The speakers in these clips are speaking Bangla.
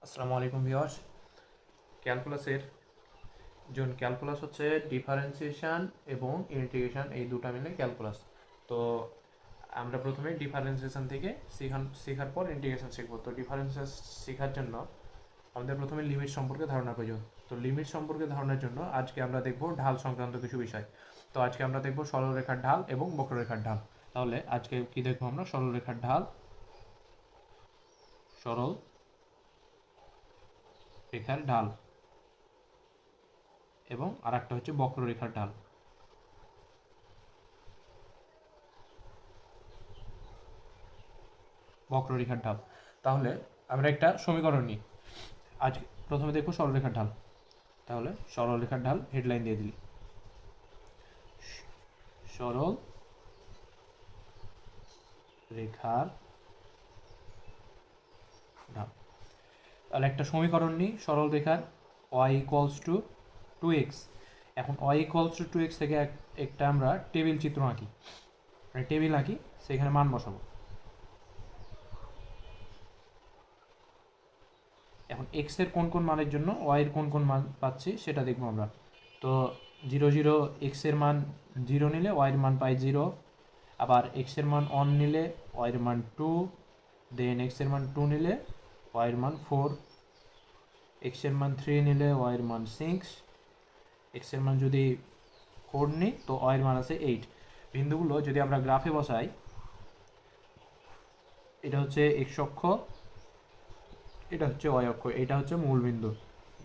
আসসালামু আলাইকুম ভিউয়ার্স। ক্যালকুলাসের ক্যালকুলাস হচ্ছে ডিফারেন্সিয়েশন এবং ইন্টিগ্রেশন, এই দুটো মিলে ক্যালকুলাস। তো আমরা প্রথমে ডিফারেন্সিয়েশন থেকে শেখার পর ইন্টিগ্রেশন শিখবো। তো ডিফারেন্সিয়েশন শেখার জন্য আমাদের প্রথমে লিমিট সম্পর্কে ধারণা প্রয়োজন। তো লিমিট সম্পর্কে ধারণার জন্য আজকে আমরা দেখব ঢাল সংক্রান্ত কিছু বিষয়। তো আজকে আমরা দেখব সরলরেখার ঢাল এবং বক্ররেখার ঢাল। তাহলে আজকে কি দেখবো আমরা? সরলরেখার ঢাল, সরল রেখার ঢাল এবং আরেকটা হচ্ছে বক্ররেখার ঢাল। বক্ররেখার ঢাল। তাহলে আমরা একটা সমীকরণ নিই। আজ প্রথমে দেখবো সরলরেখার ঢাল। তাহলে সরলরেখার ঢাল হেডলাইন দিয়ে দিলি, সরল রেখার ঢাল। তাহলে একটা সমীকরণ নিই সরল রেখার, y ইকুয়ালস টু 2x। এখন y ইকুয়ালস টু 2x থেকে একটা আমরা টেবিল চিত্র আঁকি, মানে টেবিল আঁকি, সেখানে মান বসাবো। এখন এক্স এর কোন কোন মানের জন্য ওয়াই এর কোন কোন মান পাচ্ছি সেটা দেখবো আমরা। তো 0 0 এক্স এর মান 0 নিলে ওয়াই এর মান পাই 0। আবার এক্স এর মান 1 নিলে ওয়াই এর মান 2। দেন এক্স এর মান 2 নিলে ওয়াই এর মান 4। এক্স এর মান 3 নিলে ওয়াই এর মান 6। এক্স এর মান যদি 4 নিই তো ওয়াই এর মান আছে 8। বিন্দুগুলো যদি আমরা গ্রাফে বসাই, এটা হচ্ছে এক্স অক্ষ, এটা হচ্ছে ওয়াই অক্ষ, এটা হচ্ছে মূল বিন্দু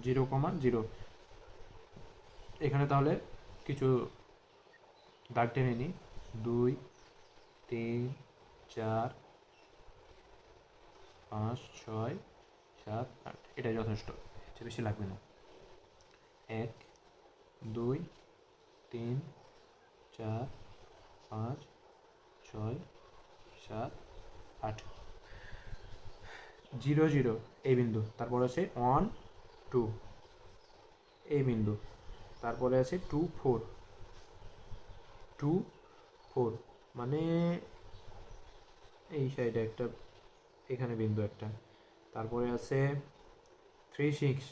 0,0। এখানে তাহলে কিছু দাগ টেনে নিই, 2 3 4 5 6 7 8, এটা যথেষ্ট, বেশি লাগবে না। 1 2 3 4 5 6 7 8। 0 0 এই বিন্দু, তারপরে আছে 1 2 এই বিন্দু, তারপরে আছে 2 4 2 4, মানে এই সাইডে একটা, এখানে বিন্দু একটা। তারপরে আছে 3 6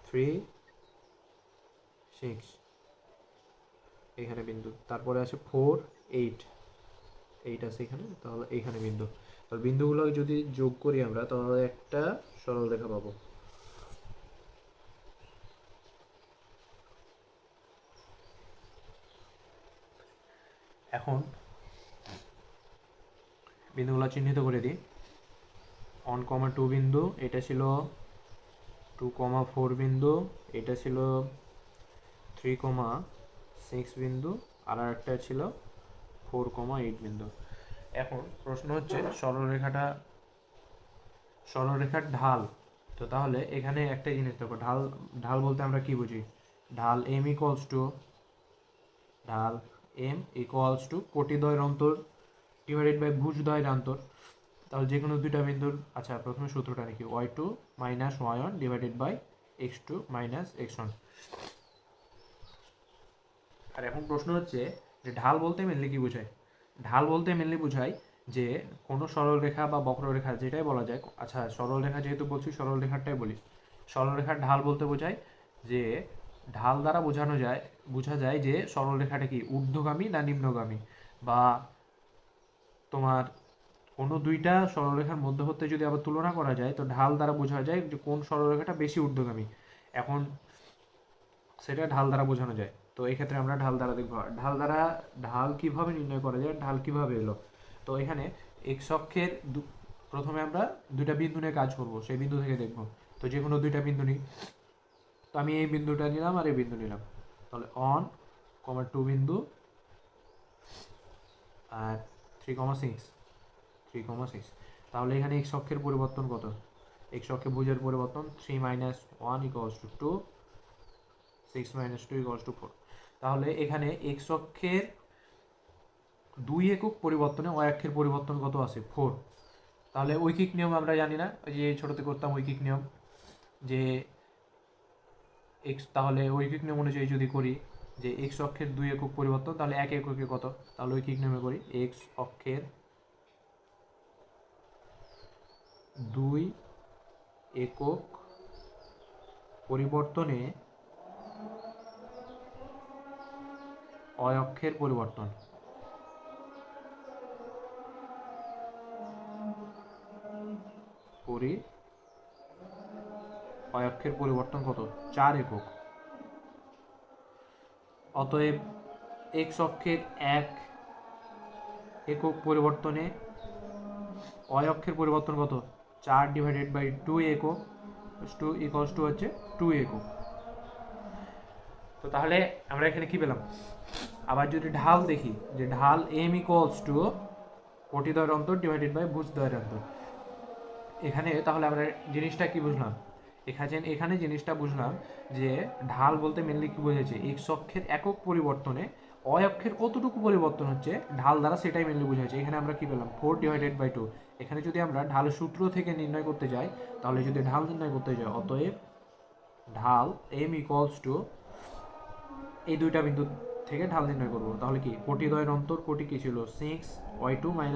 3 6 এখানে বিন্দু। তারপরে আছে 4 8 8 আছে এখানে, তাহলে এইখানে বিন্দু। তাহলে বিন্দুগুলো যদি যোগ করি আমরা তাহলে একটা সরল রেখা পাবো। এখন বিন্দুগুলো চিহ্নিত করে দিই। 1,2 বিন্দু, এটা ছিল 2,4 বিন্দু, এটা ছিল 3,6 বিন্দু, আর একটা ছিল 4,8 বিন্দু। এখন প্রশ্ন হচ্ছে সরলরেখার ঢাল। তো তাহলে এখানে একটা জিনিস দেখো, ঢাল ঢাল বলতে আমরা কি বুঝি? ঢাল এম ইকুয়ালস টু কোটিদ্বয়ের অন্তর ডিভাইডেড বাই ভুজদ্বয়ের অন্তর। তাহলে যে কোনো দুইটা বিন্দুর, আচ্ছা প্রথমে সূত্রটা লিখি, y2 minus y1 divided by x2 minus x1। আর এখন প্রশ্ন হচ্ছে যে ঢাল বলতে মেনলি কি বোঝায়? ঢাল বলতে মেনলি বোঝায় যে কোনো সরলরেখা বা বক্ররেখা যেটাই বলা যায়, আচ্ছা সরলরেখা যেহেতু বলছি সরলরেখাটাই বলি। সরলরেখার ঢাল বলতে বোঝায় যে ঢাল দ্বারা বোঝা যায় যে সরলরেখাটা কি ঊর্ধ্বগামী না নিম্নগামী, বা তোমার কোনো দুইটা সরলরেখার মধ্যবর্তী যদি আবার তুলনা করা যায় তো ঢাল দ্বারা বোঝা যায় যে কোন সরলরেখাটা বেশি ঊর্ধ্বগামী। এখন সেটা ঢাল দ্বারা বোঝানো যায়। তো এই ক্ষেত্রে আমরা ঢাল দ্বারা দেখবো। ঢাল কিভাবে নির্ণয় করা যায়, ঢাল কিভাবে এলো। তো এখানে এক্স অক্ষের প্রথমে আমরা দুইটা বিন্দু নিয়ে কাজ করব, সেই বিন্দু থেকে দেখব। তো যে কোনো দুইটা বিন্দু নিই, তো আমি এই বিন্দুটা নিলাম আর এই বিন্দু নিলাম। তাহলে 1,2 বিন্দু আর 3,6। তাহলে এখানে এক্স অক্ষের পরিবর্তন কত? এক্স অক্ষে ভুজের পরিবর্তন 3 - 1 = 2, 6 - 2 = 4। তাহলে এখানে এক্স অক্ষের 2 একক পরিবর্তনে y অক্ষের পরিবর্তন কত আছে? 4। তাহলে ঐকিক নিয়ম আমরা জানি না, ওই যে ছোটতে করতাম ঐকিক নিয়ম, যে এক্স, তাহলে ঐকিক নিয়ম অনুযায়ী যদি করি যে এক্স অক্ষের 2 একক পরিবর্তন, তাহলে এক এককে কত? তাহলে ঐকিক নিয়মে করি, এক্স অক্ষের 2 একক পরিবর্তনে অক্ষের পরিবর্তন। অক্ষের পরিবর্তন কত? 4 একক। অতএব এক্স অক্ষের 1 একক পরিবর্তনে অক্ষের পরিবর্তন কত? 4/2 একক, 2 ইকুয়ালস টু হচ্ছে 2 একক। তো তাহলে আমরা এখানে কি পেলাম? আবার যদি ঢাল দেখি, যে ঢাল এম ইকুয়ালস টু কোটিদ্বয়ের অন্তর ডিভাইডেড বাই ভুজদ্বয়ের অন্তর। এখানে তাহলে আমরা জিনিসটা কি বুঝলাম? এখানে জিনিসটা বুঝলাম যে ঢাল বলতে মেনলি কি বোঝাচ্ছে, এক্স অক্ষের একক পরিবর্তনে অক্ষের কতটুকু পরিবর্তন হচ্ছে ঢাল দ্বারা, সেটাই মেনলি বোঝাচ্ছে। এখানে আমরা কি পেলাম? 4/2। এখানে যদি আমরা ঢালের সূত্র থেকে নির্ণয় করতে যাই, তাহলে যদি ঢাল নির্ণয় করতে যাই, অতএব ঢাল এম ইকুয়ালস টু এই দুইটা বিন্দু থেকে ঢাল নির্ণয় করবো। তাহলে কি কোটিদ্বয়ের অন্তর, কোটি কি ছিল 6y2 - 1,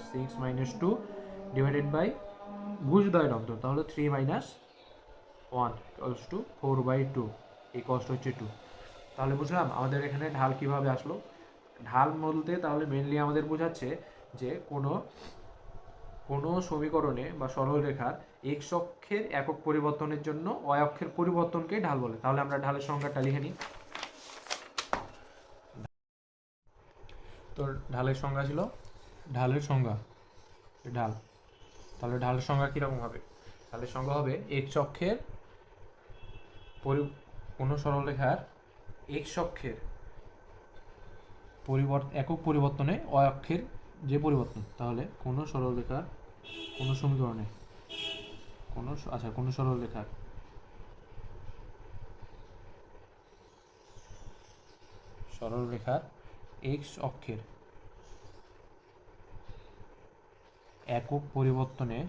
6 - 2 ডিভাইডেড বাই ভুজদ্বয়ের অন্তর, তাহলে 3 - 1 ইকুয়ালস টু 4/2 ইকুয়ালস টু হচ্ছে 2। তাহলে বুঝলাম আমাদের এখানে ঢাল কিভাবে আসলো। ঢাল বলতে তাহলে মেনলি আমাদের বোঝাচ্ছে যে কোনো সমীকরণে বা সরলরেখার এক্স অক্ষের একক পরিবর্তনের জন্য অক্ষের পরিবর্তনকে ঢাল বলে। তাহলে আমরা ঢালের সংজ্ঞাটা লিখে নিই। তো ঢালের সংজ্ঞা ছিল, ঢালের সংজ্ঞা ঢাল, তাহলে ঢালের সংজ্ঞা কীরকম হবে? ঢালের সংজ্ঞা হবে এক্স অক্ষের কোনো সরলরেখার এক্স অক্ষের একক পরিবর্তনে অক্ষের যে পরিবর্তন। তাহলে কোনো সরলরেখার কোনো সমীকরণে কোনো সরলরেখার এক্স অক্ষের একক পরিবর্তনে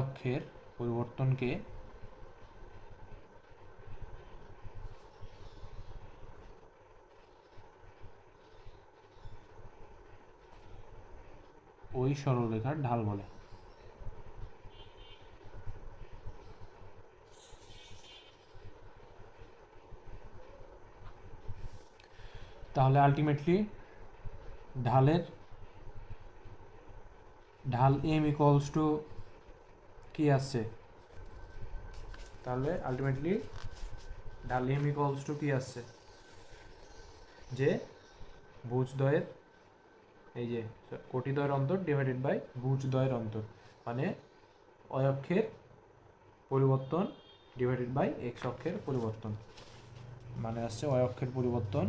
অক্ষের পরিবর্তনকে ওই সরলরেখার ঢাল বলে। তাহলে আলটিমেটলি ঢাল এম ইকুয়ালস টু কি আসছে? তাহলে আলটিমেটলি ঢাল এম ইকুয়ালস টু কি আসছে? যে ভুজদ্বয়ের, এই যে কোটিদ্বয়ের অন্তর ডিভাইডেড বাই ভুজদ্বয়ের অন্তর, মানে অক্ষের পরিবর্তন ডিভাইডেড বাই এক্স অক্ষের পরিবর্তন, মানে আসছে অক্ষের পরিবর্তন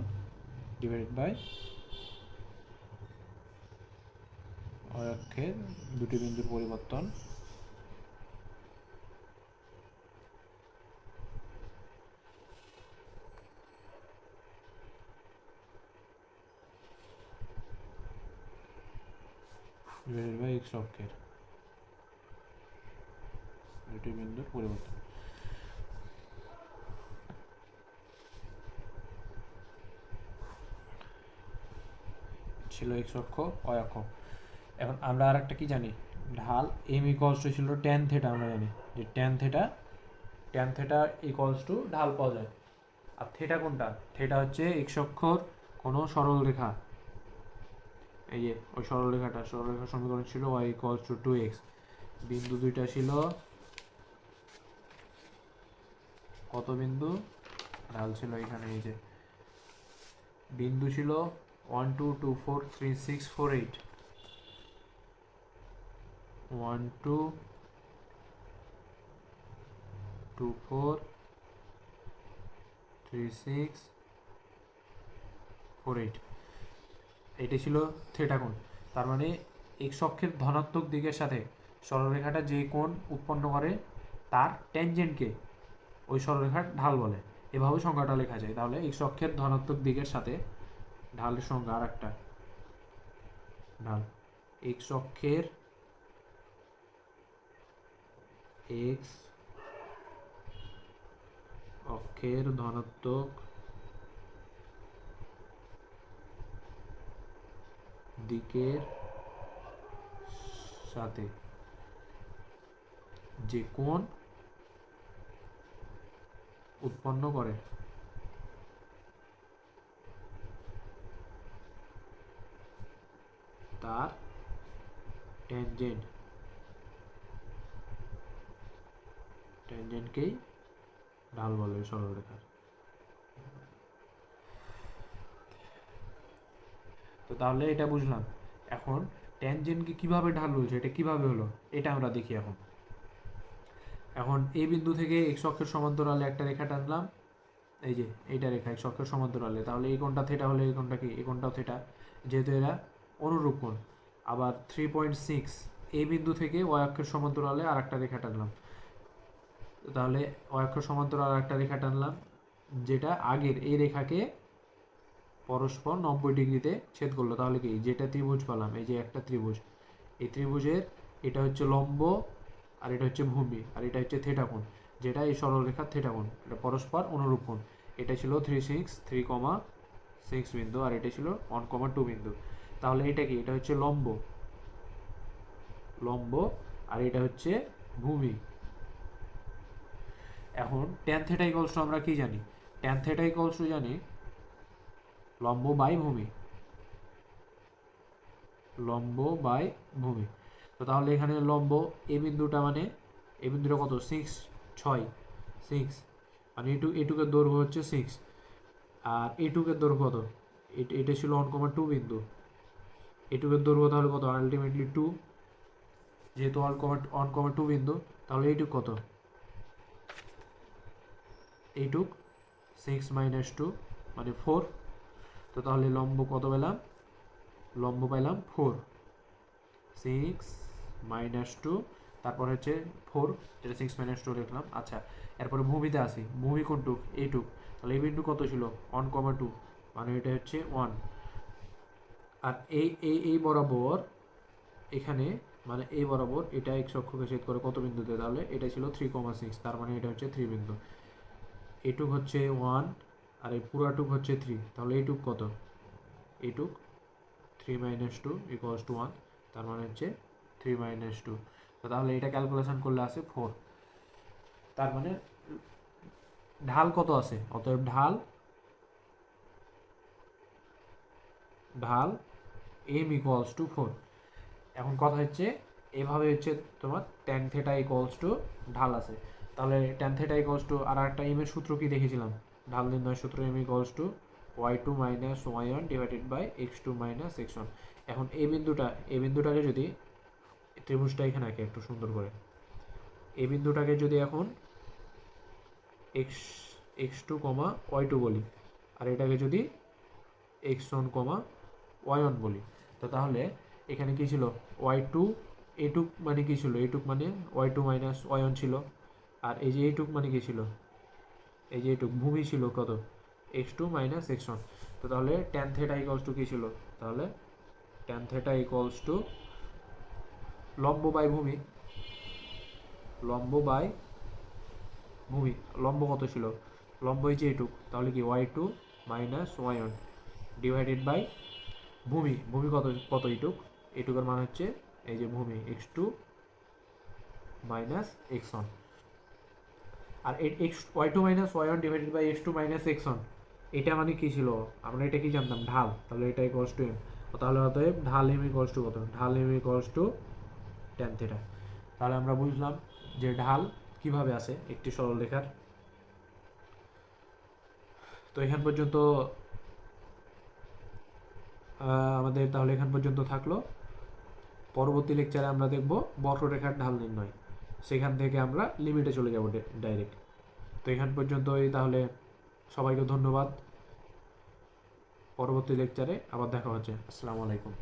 ডিভাইডেড বাই অক্ষের দুটি বিন্দুর পরিবর্তন ডিভাইডেড বাই এক্স অক্ষের দুটি বিন্দুর পরিবর্তন। ছিল এক্স অক্ষ, অয় অক্ষ। এখন আমরা আর একটা কি জানি? ঢাল এম ইকুয়ালস টু ছিল ট্যান থেটা। আমরা জানি যে ট্যান থেটা ইকুয়ালস টু ঢাল পাওয়া যায়। আর থেটা কোনটা? থেটা হচ্ছে এক্স অক্ষর কোনো সরল রেখা, এই যে ওই সরলরেখার সমীকরণ ছিল y ইকুয়ালস টু 2x। বিন্দু দুইটা ছিল কত বিন্দু? ঢাল ছিল এখানে, এই যে বিন্দু ছিল 1 2 2 4 3 6 4 8, 1 2 2 4 3 6 4 8। এটি ছিল থিটা কোণ। তার মানে এক্স অক্ষের ধনাত্মক দিকের সাথে সরলরেখাটা যে কোণ উৎপন্ন করে তার ট্যানজেন্টকে ওই সরলরেখার ঢাল বলে। এভাবে সংজ্ঞাটা লেখা যায়। তাহলে এক্স অক্ষের ধনাত্মক দিকের সাথে ঢালের সংজ্ঞা, আর একটা ঢাল এক্স অক্ষের ধনাত্মক দিকের সাথে যে কোণ উৎপন্ন করে তার ট্যানজেন্টকেই ঢাল বলে সরলরেখার। তো তাহলে এটা বুঝলাম। এখন ট্যানজেন্টকে কিভাবে ঢাল বলছে, এটা কিভাবে হলো এটা আমরা দেখি। এখন এই বিন্দু থেকে এক্স অক্ষের সমান্তরালে একটা রেখা টানলাম, এই যে এইটা রেখা এক্স অক্ষের সমান্তরালে, তাহলে এই কোণটা থিটা হলে এই কোণটা কি, এই কোণটাও থিটা, যেহেতু এরা অনুরূপ কোণ। আবার 3.6 এই বিন্দু থেকে ওয়াই অক্ষের সমান্তরালে আর একটা রেখা টানলাম, তাহলে ওয়াই অক্ষের সমান্তরাল আর একটা রেখা টানলাম যেটা আগের এই রেখাকে পরস্পর 90 ডিগ্রিতে ছেদ করলো, তাহলে কি যেটা ত্রিভুজ পেলাম, এই যে একটা ত্রিভুজ, এই ত্রিভুজের এটা হচ্ছে লম্ব আর এটা হচ্ছে ভূমি আর এটা হচ্ছে থিটা কোণ, যেটা এই সরলরেখার থিটা কোণ, এটা পরস্পর অনুরূপ কোণ। এটা ছিল 3.6 বিন্দু আর এটা ছিল 1.2 বিন্দু। তাহলে এটা কি, এটা হচ্ছে লম্ব আর এটা হচ্ছে ভূমি। এখন ট্যান থিটা ইকুয়ালস টু আমরা কি জানি, ট্যান থিটা ইকুয়ালস টু জানি লম্ব বাই ভূমি। তো তাহলে এখানে লম্ব এই বিন্দুটা, মানে এই বিন্দুটা কত, 6 মানে এটুকের দৈর্ঘ্য হচ্ছে 6 আর এটুকের দৈর্ঘ্য কত, এটা ছিল 1.2 বিন্দু, এটুকের দৈর্ঘ্য তাহলে কত, আলটিমেটলি 2, যেহেতু 1.2 বিন্দু, তাহলে এইটুক কত, এইটুক 6 - 2 মানে 4। তো তাহলে লম্ব কত পেলাম, লম্ব পাইলাম 4, 6 - 2 তারপর হচ্ছে 4, যেটা 6 - 2 লিখলাম। আচ্ছা, এরপরে ভূমিতে আসি, ভূমি কোনটুক, এইটুক, তাহলে এই বিন্দু কত ছিল 1.2 মানে এটা হচ্ছে 1। আর এই বরাবর এখানে, মানে এই বরাবর এটা এক্স অক্ষকে ছেদ করে কত বিন্দুতে, তাহলে এটা ছিল 3.6, তার মানে এটা হচ্ছে 3 বিন্দু। এইটুক হচ্ছে 1 আর এই পুরাটুক হচ্ছে 3, তাহলে এইটুক কত, এইটুক 3 - 2 = 1, তার মানে হচ্ছে 3 - 2। তো তাহলে এটা ক্যালকুলেশন করলে আসে 4। তার মানে ঢাল কত আছে, অতএব ঢাল m = 4। এখন কথা হচ্ছে এভাবে হচ্ছে তোমার ট্যান থিটা ইকুয়ালস টু ঢাল আছে। তাহলে ট্যান থিটা ইকুয়ালস টু আর একটা এম এর সূত্র কি দেখেছিলাম, ঢাল নির্ণয় সূত্র, m = y2 - y1 / x2 - x1। এখন এই বিন্দুটাকে যদি ত্রিভুজটা এখানে আঁকে একটু সুন্দর করে, এই বিন্দুটাকে যদি এখন x2, y2 বলি আর এটাকে যদি x1, y1 বলি, তো তাহলে এখানে কি ছিল y2, এইটুক মানে কি ছিল, এইটুক মানে y2 - y1 ছিল, আর এই যে এইটুক মানে কি ছিল, এই যে এইটুক ভূমি ছিল কত, x2 - x1। তো তাহলে tan থিটা ইকুয়ালস টু কি ছিল, তাহলে tan থিটা ইকুয়ালস টু লম্ব বাই ভূমি, লম্ব কত ছিল, লম্ব এই যে এইটুক, তাহলে কি y2 - y1 ডিভাইডেড বাই ভূমি কত এইটুকের মান হচ্ছে এই যে ভূমি x2 - x1। R y2 - y1 divided by x2 - x1, এটা মানে কি ছিল, আমরা এটা কি জানতাম, ঢাল, তাহলে এটা ইকুয়ালস টু m। তাহলে অতএব ঢাল m = কত, ঢাল m = tan থিটা। তাহলে আমরা বুঝলাম যে ঢাল কিভাবে আসে একটি সরলরেখার। তো এখান পর্যন্ত আমাদের তাহলে এখান পর্যন্ত থাকলো। পরবর্তী লেকচারে আমরা দেখব বক্ররেখার ঢাল নির্ণয়, সেখান থেকে আমরা লিমিটে চলে যাব ডাইরেক্ট। তো এখান পর্যন্তই, তাহলে সবাইকে ধন্যবাদ। পরবর্তী লেকচারে আবার দেখা হচ্ছে। আসসালামু আলাইকুম।